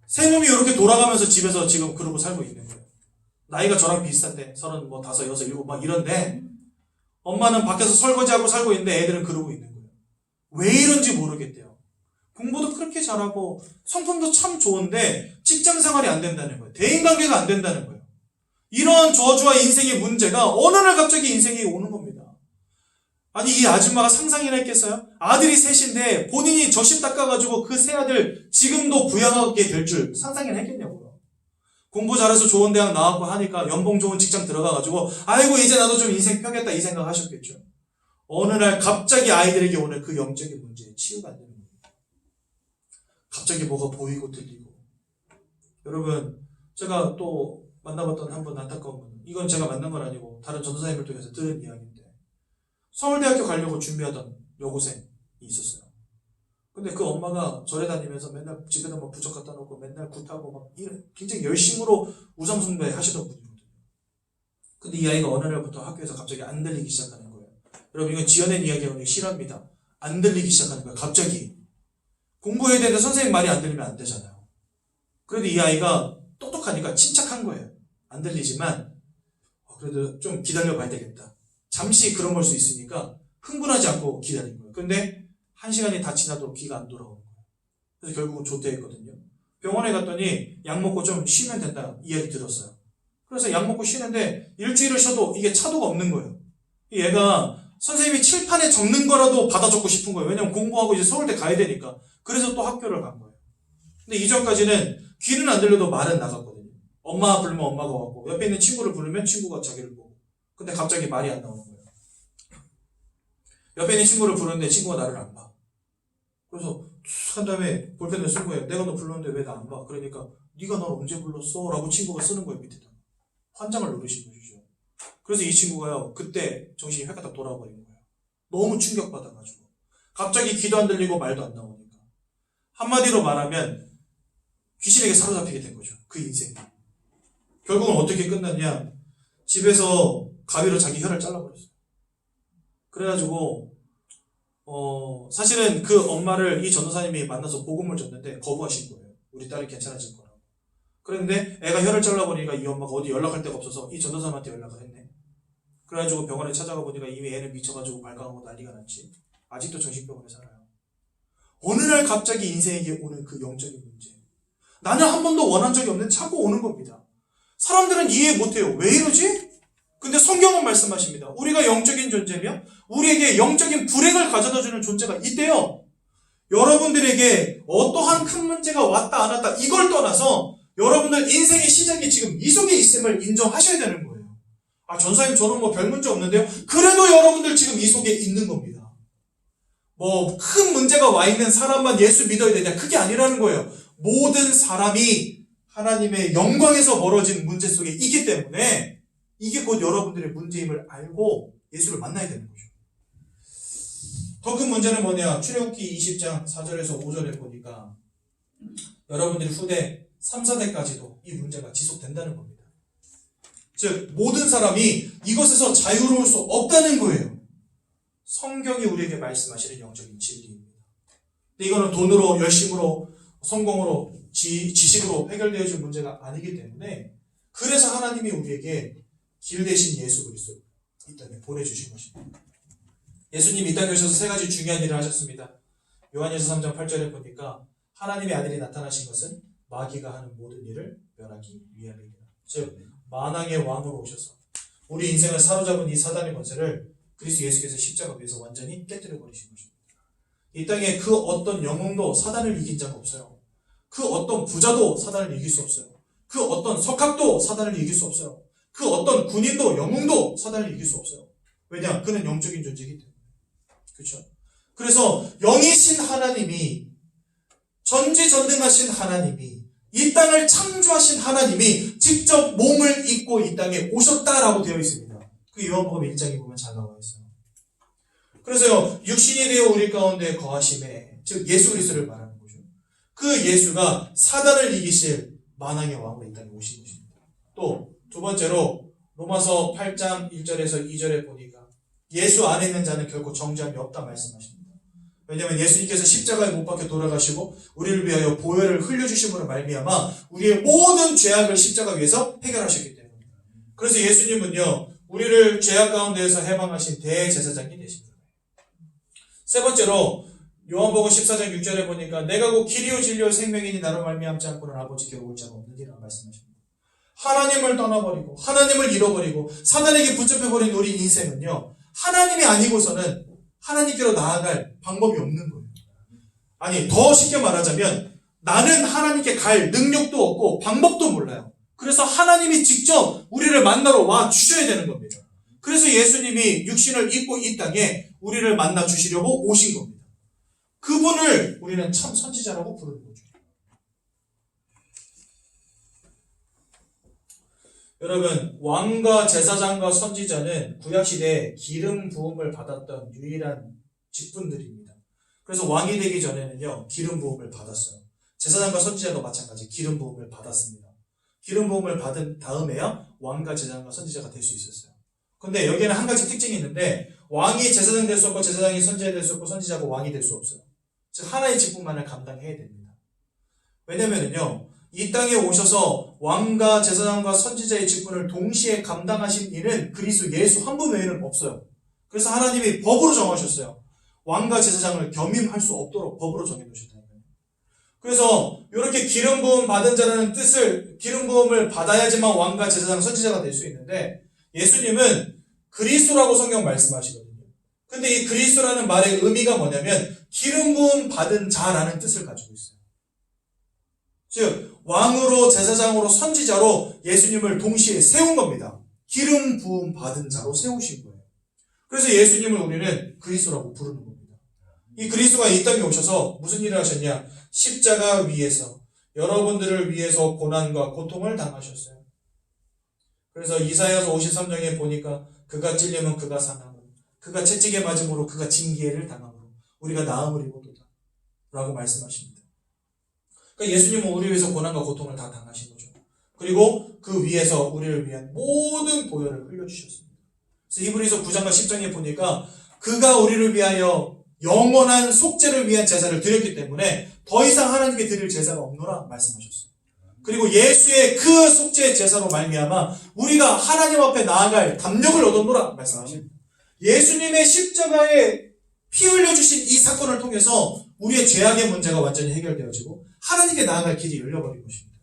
세 놈이 이렇게 돌아가면서 집에서 지금 그러고 살고 있는 거예요. 나이가 저랑 비슷한데 35, 6, 7 막 이런데 엄마는 밖에서 설거지하고 살고 있는데 애들은 그러고 있는 거예요. 왜 이런지 모르겠대요. 공부도 그렇게 잘하고 성품도 참 좋은데 직장 생활이 안 된다는 거예요. 대인관계가 안 된다는 거예요. 이런 저주와 인생의 문제가 어느 날 갑자기 인생에 오는 겁니다. 아니 이 아줌마가 상상이나 했겠어요? 아들이 셋인데 본인이 젖심 닦아가지고 그 세 아들 지금도 부양하게 될 줄 상상이나 했겠냐고요. 공부 잘해서 좋은 대학 나왔고 하니까 연봉 좋은 직장 들어가가지고 아이고 이제 나도 좀 인생 펴겠다 이 생각 하셨겠죠. 어느 날 갑자기 아이들에게 오는 그 영적인 문제에 치유가 안 되는 겁니다. 갑자기 뭐가 보이고 들리고. 여러분 제가 또 만나봤던 한 분 안타까운 분, 이건 제가 만난 건 아니고 다른 전도사님을 통해서 들은 이야기인데 서울대학교 가려고 준비하던 여고생이 있었어요. 근데 그 엄마가 절에 다니면서 맨날 집에다 막 부적 갖다 놓고 맨날 굿하고 막 이런 굉장히 열심으로 우상숭배 하시던 분이거든요. 근데 이 아이가 어느 날부터 학교에서 갑자기 안 들리기 시작하는 거예요. 여러분 이건 지어낸 이야기가 싫어합니다. 안 들리기 시작하는 거예요. 갑자기. 공부해야 되는데 선생님 말이 안 들리면 안 되잖아요. 그래도 이 아이가 똑똑하니까 침착한 거예요. 안 들리지만 그래도 좀 기다려봐야 되겠다. 잠시 그런 걸 수 있으니까 흥분하지 않고 기다린 거예요. 근데 1시간이 다 지나도록 귀가 안 돌아오는 거예요. 그래서 결국은 조퇴했거든요. 병원에 갔더니 약 먹고 좀 쉬면 된다 이야기 들었어요. 그래서 약 먹고 쉬는데 일주일을 쉬어도 이게 차도가 없는 거예요. 얘가 선생님이 칠판에 적는 거라도 받아 적고 싶은 거예요. 왜냐면 공부하고 이제 서울대 가야 되니까. 그래서 또 학교를 간 거예요. 근데 이전까지는 귀는 안 들려도 말은 나갔거든요. 엄마 부르면 엄마가 왔고 옆에 있는 친구를 부르면 친구가 자기를 보고. 근데 갑자기 말이 안 나오는 거예요. 옆에 있는 친구를 부르는데 친구가 나를 안 봐. 그래서 한 다음에 볼펜을 쓴 거예요. 내가 너 불렀는데 왜 나 안 봐? 그러니까 네가 날 언제 불렀어? 라고 친구가 쓰는 거예요. 밑에다. 환장을 누르신 거죠. 그래서 이 친구가요. 그때 정신이 획가닥 돌아버린 거예요. 너무 충격받아가지고. 갑자기 귀도 안 들리고 말도 안 나오니까. 한마디로 말하면 귀신에게 사로잡히게 된 거죠. 그 인생이. 결국은 어떻게 끝났냐. 집에서 가위로 자기 혀를 잘라버렸어요. 그래가지고 사실은 그 엄마를 이 전도사님이 만나서 복음을 줬는데 거부하신 거예요. 우리 딸이 괜찮아질 거라고. 그런데 애가 혀를 잘라버리니까 이 엄마가 어디 연락할 데가 없어서 이 전도사님한테 연락을 했네. 그래가지고 병원에 찾아가 보니까 이미 애는 미쳐가지고 발광하고 난리가 났지. 아직도 정신병원에 살아요. 어느 날 갑자기 인생에게 오는 그 영적인 문제. 나는 한 번도 원한 적이 없는데 자꾸 오는 겁니다. 사람들은 이해 못해요. 왜 이러지? 근데 성경은 말씀하십니다. 우리가 영적인 존재며 우리에게 영적인 불행을 가져다주는 존재가 있대요. 여러분들에게 어떠한 큰 문제가 왔다 안 왔다 이걸 떠나서 여러분들 인생의 시작이 지금 이 속에 있음을 인정하셔야 되는 거예요. 아 전사님 저는 뭐 별 문제 없는데요. 그래도 여러분들 지금 이 속에 있는 겁니다. 뭐 큰 문제가 와 있는 사람만 예수 믿어야 되냐 그게 아니라는 거예요. 모든 사람이 하나님의 영광에서 벌어진 문제 속에 있기 때문에 이게 곧 여러분들의 문제임을 알고 예수를 만나야 되는 거죠. 더 큰 문제는 뭐냐? 출애굽기 20장 4절에서 5절에 보니까 여러분들이 후대 3, 4대까지도 이 문제가 지속된다는 겁니다. 즉 모든 사람이 이것에서 자유로울 수 없다는 거예요. 성경이 우리에게 말씀하시는 영적인 진리입니다. 근데 이거는 돈으로, 열심으로, 성공으로, 지식으로 해결되어질 문제가 아니기 때문에 그래서 하나님이 우리에게 길 대신 예수 그리스도 이 땅에 보내주신 것입니다. 예수님이 이 땅에 오셔서 세 가지 중요한 일을 하셨습니다. 요한일서 3장 8절에 보니까 하나님의 아들이 나타나신 것은 마귀가 하는 모든 일을 멸하기 위함이니라. 즉 만왕의 왕으로 오셔서 우리 인생을 사로잡은 이 사단의 권세를 그리스도 예수께서 십자가 위에서 완전히 깨뜨려 버리신 것입니다. 이 땅에 그 어떤 영웅도 사단을 이긴 자가 없어요. 그 어떤 부자도 사단을 이길 수 없어요. 그 어떤 석학도 사단을 이길 수 없어요. 그 어떤 군인도 영웅도 사단을 이길 수 없어요. 왜냐? 그는 영적인 존재이기 때문에. 그렇죠? 그래서 영이신 하나님이 전지전능하신 하나님이 이 땅을 창조하신 하나님이 직접 몸을 입고 이 땅에 오셨다라고 되어 있습니다. 그 요한복음 1장에 보면 잘 나와 있어요. 그래서요 육신이 되어 우리 가운데 거하심에 즉 예수 그리스도를 말하는 거죠. 그 예수가 사단을 이기실 만왕의 왕으로 이 땅에 오신 것입니다. 또 두 번째로 로마서 8장 1절에서 2절에 보니까 예수 안에 있는 자는 결코 정죄함이 없다 말씀하십니다. 왜냐하면 예수님께서 십자가에 못 박혀 돌아가시고 우리를 위하여 보혈을 흘려주심으로 말미암아 우리의 모든 죄악을 십자가 위에서 해결하셨기 때문입니다. 그래서 예수님은요, 우리를 죄악 가운데에서 해방하신 대제사장이 되신 거예요. 세 번째로 요한복음 14장 6절에 보니까 내가 곧 길이요 진리요 생명이니 나로 말미암지 않고는 아버지께 올 자가 없느니라 말씀하십니다. 하나님을 떠나버리고 하나님을 잃어버리고 사단에게 붙잡혀버린 우리 인생은요, 하나님이 아니고서는 하나님께로 나아갈 방법이 없는 거예요. 아니, 더 쉽게 말하자면 나는 하나님께 갈 능력도 없고 방법도 몰라요. 그래서 하나님이 직접 우리를 만나러 와 주셔야 되는 겁니다. 그래서 예수님이 육신을 입고 이 땅에 우리를 만나 주시려고 오신 겁니다. 그분을 우리는 참 선지자라고 부르는 거죠. 여러분, 왕과 제사장과 선지자는 구약시대에 기름 부음을 받았던 유일한 직분들입니다. 그래서 왕이 되기 전에는요, 기름 부음을 받았어요. 제사장과 선지자도 마찬가지 기름 부음을 받았습니다. 기름 부음을 받은 다음에야 왕과 제사장과 선지자가 될 수 있었어요. 근데 여기에는 한 가지 특징이 있는데, 왕이 제사장 될 수 없고 제사장이 선지자 될 수 없고 선지자가 왕이 될 수 없어요. 즉 하나의 직분만을 감당해야 됩니다. 왜냐면은요, 이 땅에 오셔서 왕과 제사장과 선지자의 직분을 동시에 감당하신 이는 그리스도 예수 한 분 외에는 없어요. 그래서 하나님이 법으로 정하셨어요. 왕과 제사장을 겸임할 수 없도록 법으로 정해놓으셨다니까요. 그래서 이렇게 기름 부음 받은 자라는 뜻을, 기름 부음을 받아야지만 왕과 제사장, 선지자가 될 수 있는데, 예수님은 그리스도라고 성경 말씀하시거든요. 근데 이 그리스도라는 말의 의미가 뭐냐면 기름 부음 받은 자라는 뜻을 가지고 있어요. 즉 왕으로, 제사장으로, 선지자로 예수님을 동시에 세운 겁니다. 기름 부음 받은 자로 세우신 거예요. 그래서 예수님을 우리는 그리스도라고 부르는 겁니다. 이 그리스도가 이 땅에 오셔서 무슨 일을 하셨냐? 십자가 위에서 여러분들을 위해서 고난과 고통을 당하셨어요. 그래서 이사야서 53장에 보니까 그가 찔림은 그가 상함으로, 그가 채찍에 맞음으로, 그가 징계를 당함으로 우리가 나음을 입었도다 라고 말씀하십니다. 그러니까 예수님은 우리 위해서 고난과 고통을 다 당하신 거죠. 그리고 그 위에서 우리를 위한 모든 보혈을 흘려주셨습니다. 그래서 이브리서 9장과 10장에 보니까 그가 우리를 위하여 영원한 속죄를 위한 제사를 드렸기 때문에 더 이상 하나님께 드릴 제사가 없노라 말씀하셨어요. 그리고 예수의 그 속죄의 제사로 말미암아 우리가 하나님 앞에 나아갈 담력을 얻었노라 말씀하십니다. 예수님의 십자가에 피 흘려주신 이 사건을 통해서 우리의 죄악의 문제가 완전히 해결되어지고 하나님께 나아갈 길이 열려버린 것입니다.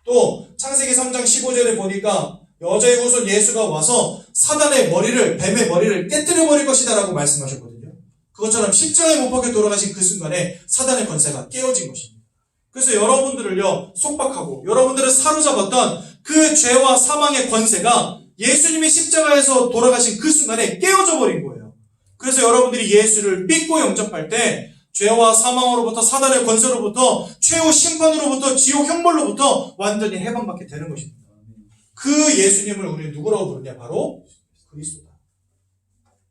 또 창세기 3장 15절에 보니까 여자의 후손 예수가 와서 사단의 머리를, 뱀의 머리를 깨뜨려버릴 것이다 라고 말씀하셨거든요. 그것처럼 십자가에 못 박혀 돌아가신 그 순간에 사단의 권세가 깨어진 것입니다. 그래서 여러분들을요, 속박하고 여러분들을 사로잡았던 그 죄와 사망의 권세가 예수님이 십자가에서 돌아가신 그 순간에 깨어져 버린 거예요. 그래서 여러분들이 예수를 믿고 영접할 때 죄와 사망으로부터, 사단의 권세로부터, 최후 심판으로부터, 지옥 형벌로부터 완전히 해방받게 되는 것입니다. 그 예수님을 우리는 누구라고 부르냐? 바로 그리스도다.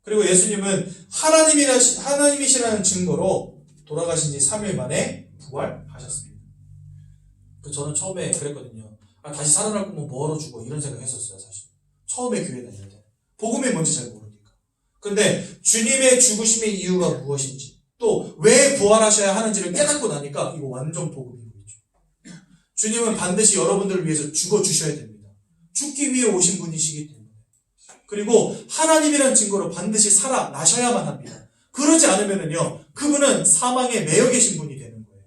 그리고 예수님은 하나님이시라는 증거로 돌아가신 지 3일 만에 부활하셨습니다. 저는 처음에 그랬거든요. 다시 살아날 거면 뭐하러 죽어? 이런 생각 했었어요, 사실. 처음에 교회 다닐 때. 복음이 뭔지 잘 모르니까. 근데 주님의 죽으심의 이유가 무엇인지, 또 왜 부활하셔야 하는지를 깨닫고 나니까 이거 완전 복음인 거죠. 주님은 반드시 여러분들을 위해서 죽어주셔야 됩니다. 죽기 위해 오신 분이시기 때문에. 그리고 하나님이라는 증거로 반드시 살아나셔야만 합니다. 그러지 않으면요, 그분은 사망에 매여 계신 분이 되는 거예요.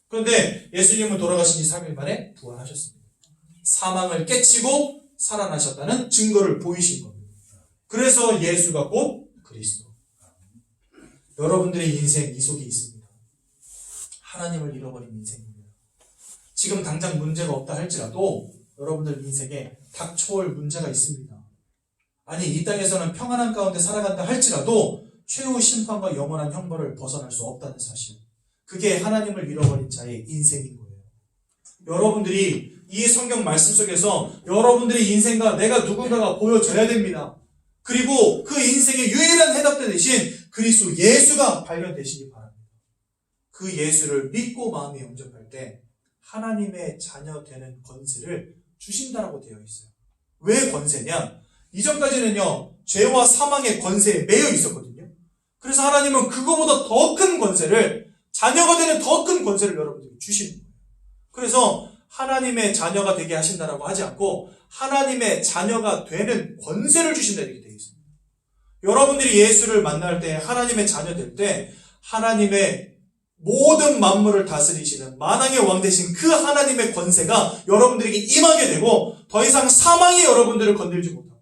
그런데 예수님은 돌아가신 지 3일 만에 부활하셨습니다. 사망을 깨치고 살아나셨다는 증거를 보이신 겁니다. 그래서 예수가 곧 그리스도. 여러분들의 인생 이 속에 있습니다. 하나님을 잃어버린 인생입니다. 지금 당장 문제가 없다 할지라도 여러분들 인생에 닥쳐올 문제가 있습니다. 아니, 이 땅에서는 평안한 가운데 살아간다 할지라도 최후 심판과 영원한 형벌을 벗어날 수 없다는 사실. 그게 하나님을 잃어버린 자의 인생인 거예요. 여러분들이 이 성경 말씀 속에서 여러분들의 인생과 내가 누군가가 보여져야 됩니다. 그리고 그 인생의 유일한 해답대 대신 그리스도 예수가 발견되시기 바랍니다. 그 예수를 믿고 마음에 영접할 때 하나님의 자녀 되는 권세를 주신다라고 되어 있어요. 왜 권세냐? 이전까지는요, 죄와 사망의 권세에 매여 있었거든요. 그래서 하나님은 그거보다 더 큰 권세를, 자녀가 되는 더 큰 권세를 여러분들에게 주시는 거예요. 그래서 하나님의 자녀가 되게 하신다라고 하지 않고 하나님의 자녀가 되는 권세를 주신다 이렇게 되어 있습니다. 여러분들이 예수를 만날 때, 하나님의 자녀 될 때 하나님의 모든 만물을 다스리시는 만왕의 왕 되신 그 하나님의 권세가 여러분들에게 임하게 되고 더 이상 사망이 여러분들을 건들지 못하고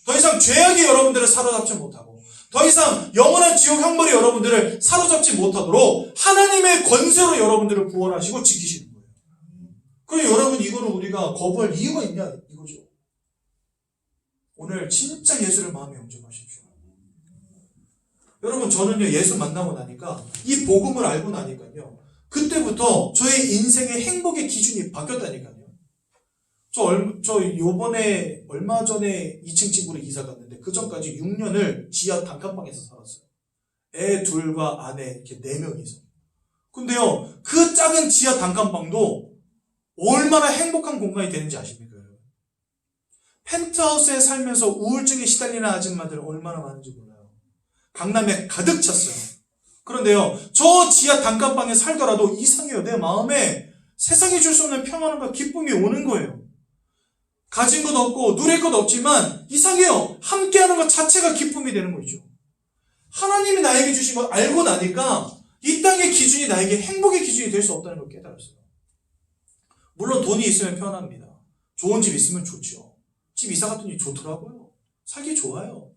더 이상 죄악이 여러분들을 사로잡지 못하고 더 이상 영원한 지옥 형벌이 여러분들을 사로잡지 못하도록 하나님의 권세로 여러분들을 구원하시고 지키시는 거예요. 그럼 여러분 이거를 우리가 거부할 이유가 있냐 이거죠. 오늘 진짜 예수를 마음에 영접하십시오. 여러분 저는요 예수 만나고 나니까 이 복음을 알고 나니까요 그때부터 저의 인생의 행복의 기준이 바뀌었다니까요. 저 요번에 얼마 전에 2층 집으로 이사 갔는데 그 전까지 6년을 지하 단칸방에서 살았어요. 애 둘과 아내 이렇게 4명이서. 근데요 그 작은 지하 단칸방도 얼마나 행복한 공간이 되는지 아십니까 여러분? 펜트하우스에 살면서 우울증에 시달리는 아줌마들 얼마나 많은지 몰라요. 강남에 가득 찼어요. 그런데요 저 지하 단칸방에 살더라도 이상해요. 내 마음에 세상이 줄 수 없는 평안함과 기쁨이 오는 거예요. 가진 것 없고 누릴 것 없지만 이상해요. 함께하는 것 자체가 기쁨이 되는 거죠. 하나님이 나에게 주신 걸 알고 나니까 이 땅의 기준이 나에게 행복의 기준이 될 수 없다는 걸 깨달았어요. 물론 돈이 있으면 편합니다. 좋은 집 있으면 좋죠. 집 이사 갔더니 좋더라고요. 살기 좋아요.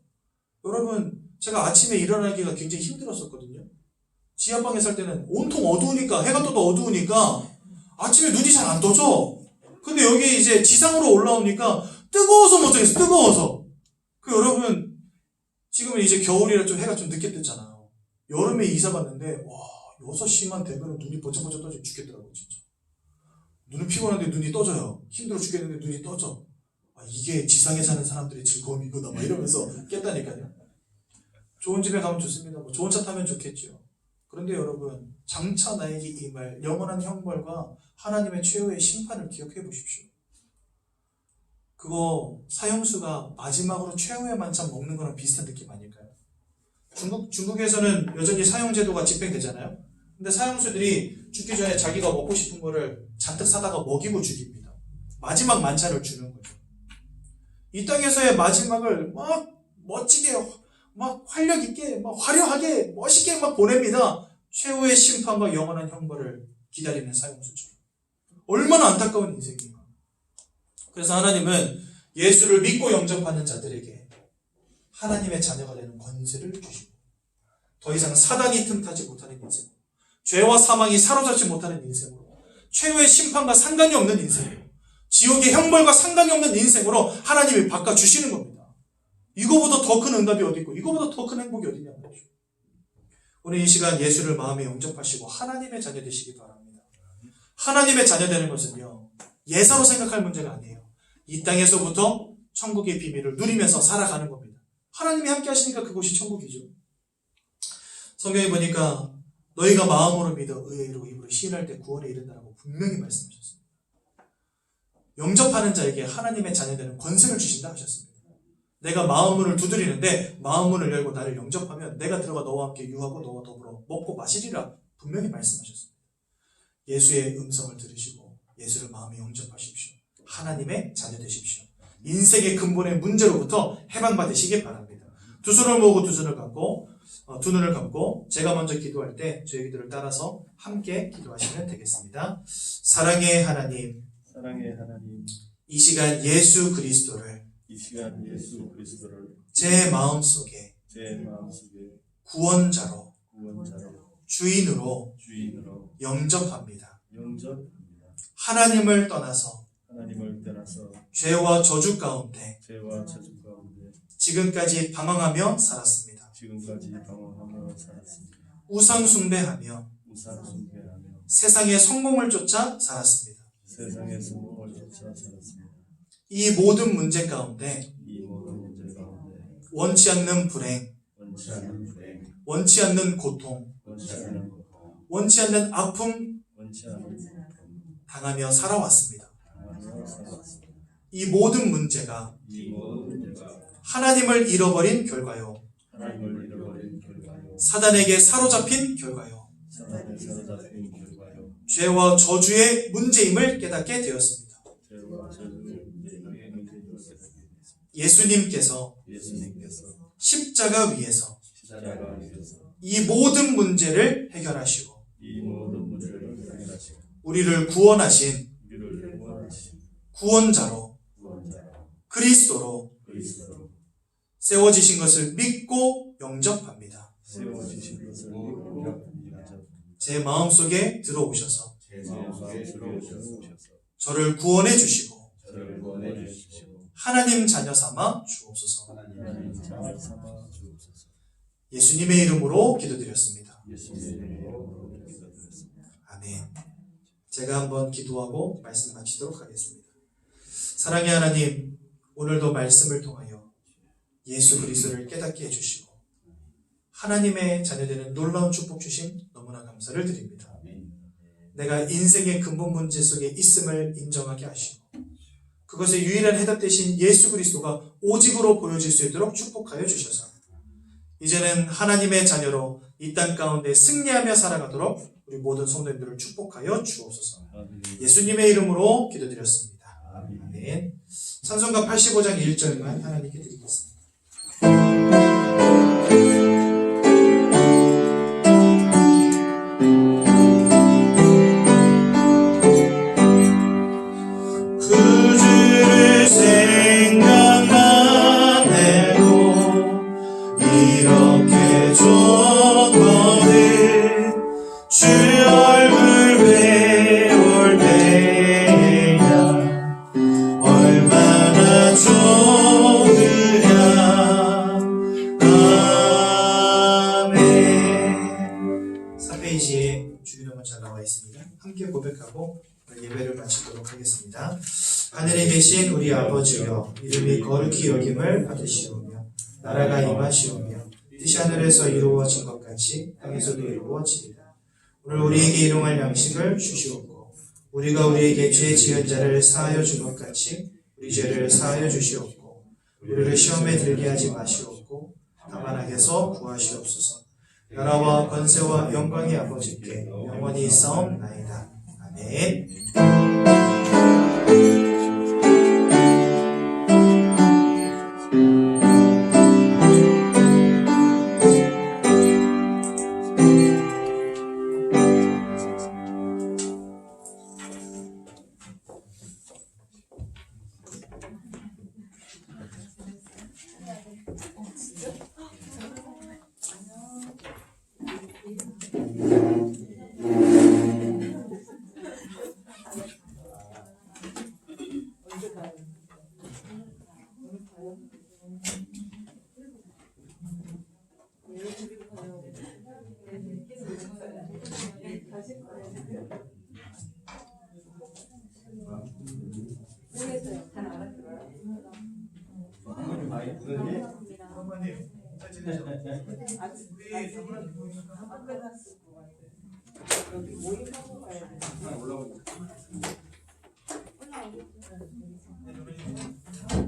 여러분 제가 아침에 일어나기가 굉장히 힘들었었거든요. 지하방에 살 때는 온통 어두우니까 해가 떠도 어두우니까 아침에 눈이 잘 안 떠져. 근데 여기 이제 지상으로 올라오니까 뜨거워서 못 자겠어. 뜨거워서. 여러분 지금은 이제 겨울이라 좀 해가 좀 늦게 뜨잖아요. 여름에 이사 갔는데 와 6시만 되면 눈이 번쩍번쩍 떠져 죽겠더라고요. 진짜. 눈은 피곤한데 눈이 떠져요. 힘들어 죽겠는데 눈이 떠져. 이게 지상에 사는 사람들의 즐거움이구나 막 이러면서 깼다니까요. 좋은 집에 가면 좋습니다. 좋은 차 타면 좋겠죠. 그런데 여러분 장차 나에게 임할 영원한 형벌과 하나님의 최후의 심판을 기억해 보십시오. 그거 사형수가 마지막으로 최후의 만찬 먹는 거랑 비슷한 느낌 아닐까요? 중국에서는 여전히 사형제도가 집행되잖아요. 근데 사형수들이 죽기 전에 자기가 먹고 싶은 거를 잔뜩 사다가 먹이고 죽입니다. 마지막 만찬을 주는 거죠. 이 땅에서의 마지막을 막 멋지게 막 활력 있게 막 화려하게 멋있게 막 보냅니다. 최후의 심판과 영원한 형벌을 기다리는 사형수죠. 얼마나 안타까운 인생이에요. 그래서 하나님은 예수를 믿고 영접하는 자들에게 하나님의 자녀가 되는 권세를 주시고 더 이상 사단이 틈타지 못하는 인생, 죄와 사망이 사로잡지 못하는 인생으로, 최후의 심판과 상관이 없는 인생으로, 지옥의 형벌과 상관이 없는 인생으로 하나님이 바꿔주시는 겁니다. 이거보다 더 큰 응답이 어디 있고 이거보다 더 큰 행복이 어디냐 말이죠. 오늘 이 시간 예수를 마음에 영접하시고 하나님의 자녀 되시기 바랍니다. 하나님의 자녀 되는 것은요 예사로 생각할 문제가 아니에요. 이 땅에서부터 천국의 비밀을 누리면서 살아가는 겁니다. 하나님이 함께 하시니까 그곳이 천국이죠. 성경에 보니까 너희가 마음으로 믿어 의로 입으로 시인할 때 구원에 이른다라고 분명히 말씀하셨습니다. 영접하는 자에게 하나님의 자녀 되는 권세를 주신다 하셨습니다. 내가 마음문을 두드리는데 마음문을 열고 나를 영접하면 내가 들어가 너와 함께 유하고 너와 더불어 먹고 마시리라 분명히 말씀하셨습니다. 예수의 음성을 들으시고 예수를 마음에 영접하십시오. 하나님의 자녀 되십시오. 인생의 근본의 문제로부터 해방받으시기 바랍니다. 두 손을 모으고 두 눈을 감고 제가 먼저 기도할 때 저희 기도를 따라서 함께 기도하시면 되겠습니다. 사랑의 하나님, 이 시간 예수 그리스도를 제 마음속에 구원자로 주인으로 영접합니다. 하나님을 떠나서 죄와 저주 가운데 지금까지 방황하며 살았습니다. 우상 숭배하며 세상의 성공을 쫓아 살았습니다. 이 모든 문제 가운데 원치 않는 불행, 원치 않는 고통, 원치 않는 아픔 당하며 살아왔습니다. 이 모든 문제가 하나님을 잃어버린 결과요. 하나님을 잃어버린 결과요. 사단에게 사로잡힌 결과요. 사단에 사로잡힌 결과요. 죄와 저주의 문제임을 깨닫게 되었습니다. 죄와 저주의 예수님께서 예수님께서 십자가 위에서 십자가 위에서 이 모든 문제를 해결하시고 이 모든 문제를 해결하시고 우리를 구원하신 우리를 구원하신 구원자로 구원자로 그리스도로 그리스도로 세워지신 것을 믿고 영접합니다. 세워주신 것을 믿고 영접합니다. 제 마음속에 들어오셔서 제 마음속에 들어오셔서 저를 구원해 주시고 저를 구원해 주시고 하나님 자녀 삼아 주옵소서. 하나님 자녀 삼아 주옵소서. 예수님의 이름으로 기도드렸습니다. 예수님의 이름으로 기도드렸습니다. 아멘. 제가 한번 기도하고 말씀 마치도록 하겠습니다. 사랑의 하나님, 오늘도 말씀을 통하여 예수 그리스도를 깨닫게 해주시고 하나님의 자녀되는 놀라운 축복 주심 너무나 감사를 드립니다. 내가 인생의 근본 문제 속에 있음을 인정하게 하시고 그것의 유일한 해답 대신 예수 그리스도가 오직으로 보여질 수 있도록 축복하여 주셔서 이제는 하나님의 자녀로 이 땅 가운데 승리하며 살아가도록 우리 모든 성도님들을 축복하여 주옵소서. 예수님의 이름으로 기도드렸습니다. 아멘. 찬송가 85장 1절만 하나님께 드리겠습니다. 그 주를 생각만 해도 이렇게 좋거든. 주 얼굴 배울 때야 얼마나 좋으랴. 아멘. 4페이지에 주기도문 잘 나와 있습니다. 함께 고백하고 예배를 마치도록 하겠습니다. 하늘에 계신 우리 아버지여, 이름이 거룩히 여김을 받으시오며 나라가 임하시오며 뜻이 하늘에서 이루어진 것 같이 땅에서도 이루어지리라. 오늘 우리에게 일용할 양식을 주시옵고 우리가 우리에게 죄 지은 자를 사하여 준 것 같이 우리 죄를 사하여 주시옵고 우리를 시험에 들게 하지 마시옵고 다만 악에서 구하시옵소서. 나라와 권세와 영광의 아버지께 영원히 싸움나이다. 아멘. 여기 모임하고 가야 돼. 올라오고. 올라오고.